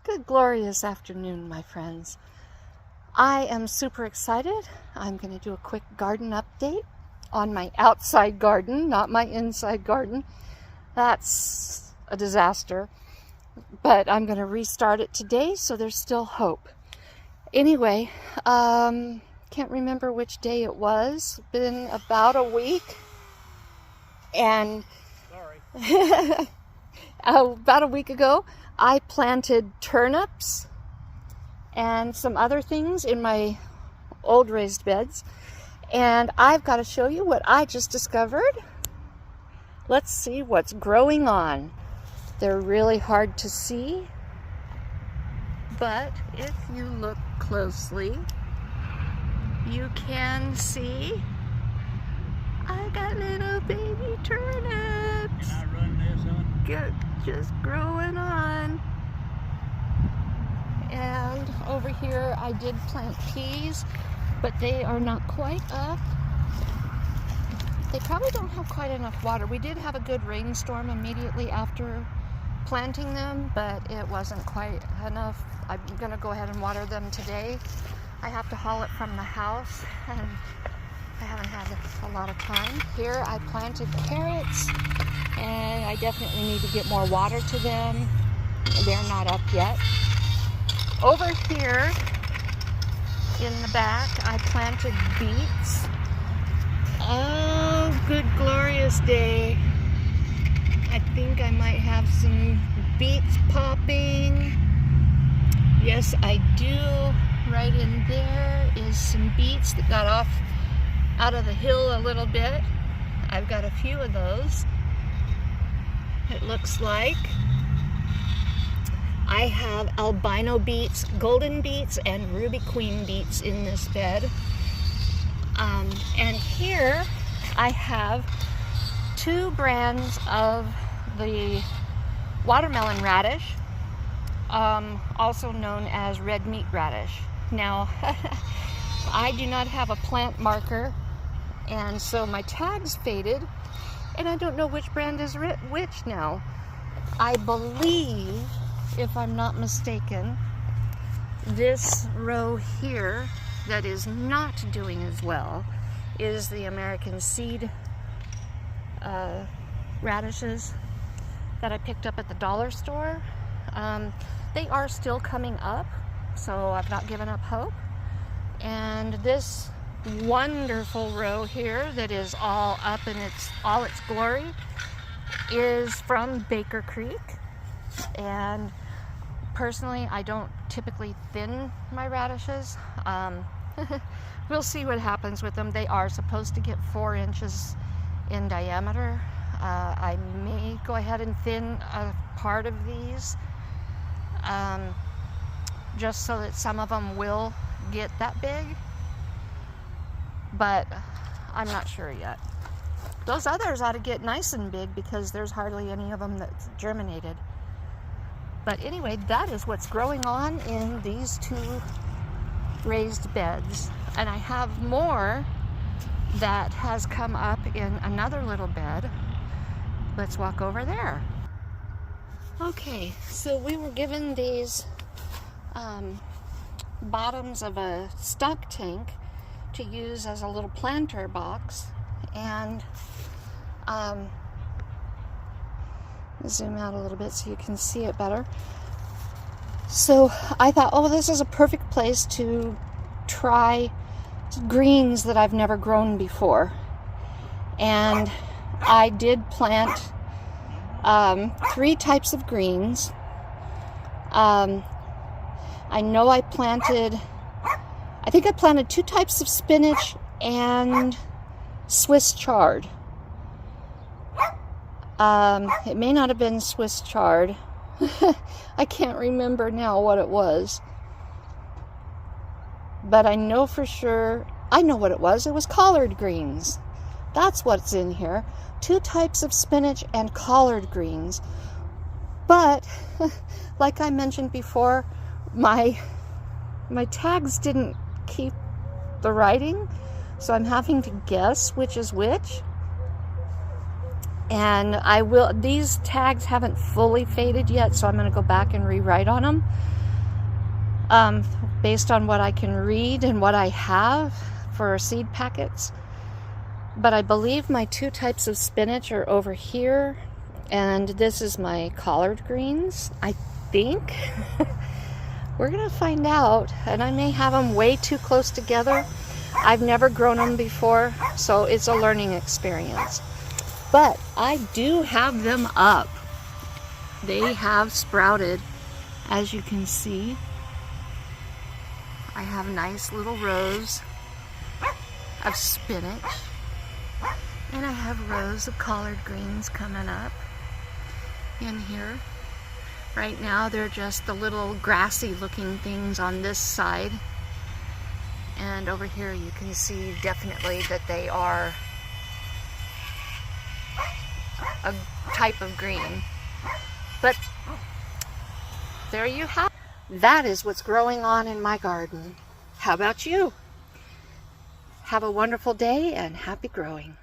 Good glorious afternoon, my friends. I am super excited. I'm going to do a quick garden update on my outside garden, not my inside garden. That's a disaster, but I'm going to restart it today, so there's still hope. Anyway, can't remember which day it was. Been about a week, and about a week ago, I planted turnips and some other things in my old raised beds. And I've got to show you what I just discovered. Let's see what's growing on. They're really hard to see, but if you look closely, you can see I got little baby turnips. Can I run this on? Just growing on. And over here I did plant peas, but they are not quite up. They probably don't have quite enough water. We did have a good rainstorm immediately after planting them, but it wasn't quite enough. I'm gonna go ahead and water them today. I have to haul it from the house, and I haven't had a lot of time. Here I planted carrots, and I definitely need to get more water to them. They're not up yet. Over here in the back, I planted beets. Oh, good glorious day. I think I might have some beets popping. Yes, I do. Right in there is some beets that got off out of the hill a little bit. I've got a few of those. It looks like I have albino beets, golden beets, and ruby queen beets in this bed. And here I have two brands of the watermelon radish, also known as red meat radish. Now, I do not have a plant marker, and so my tags faded, and I don't know which brand is which now. I believe, if I'm not mistaken, this row here that is not doing as well is the American seed radishes that I picked up at the dollar store. They are still coming up, so I've not given up hope. And this wonderful row here that is all up in all its glory is from Baker Creek. And personally, I don't typically thin my radishes. We'll see what happens with them. They are supposed to get 4 inches in diameter. I may go ahead and thin a part of these, just so that some of them will get that big, but I'm not sure yet. Those others ought to get nice and big because there's hardly any of them that's germinated. But anyway, that is what's growing on in these two raised beds. And I have more that has come up in another little bed. Let's walk over there. Okay, so we were given these bottoms of a stock tank to use as a little planter box, and zoom out a little bit so you can see it better. So I thought, oh, this is a perfect place to try greens that I've never grown before. And I did plant 3 types of greens. I know I think I planted 2 types of spinach and Swiss chard. It may not have been Swiss chard. I can't remember now what it was. But I know for sure, I know what it was. It was collard greens. That's what's in here. 2 types of spinach and collard greens. But, like I mentioned before, my tags didn't keep the writing, so I'm having to guess which is which. And these tags haven't fully faded yet, so I'm going to go back and rewrite on them based on what I can read and what I have for seed packets. But I believe my 2 types of spinach are over here, and this is my collard greens, I think. We're going to find out, and I may have them way too close together. I've never grown them before, so it's a learning experience. But I do have them up. They have sprouted, as you can see. I have nice little rows of spinach, and I have rows of collard greens coming up in here. Right now they're just the little grassy looking things on this side, and over here you can see definitely that they are a type of green. But there you have it. That is what's growing on in my garden. How about you? Have a wonderful day and happy growing.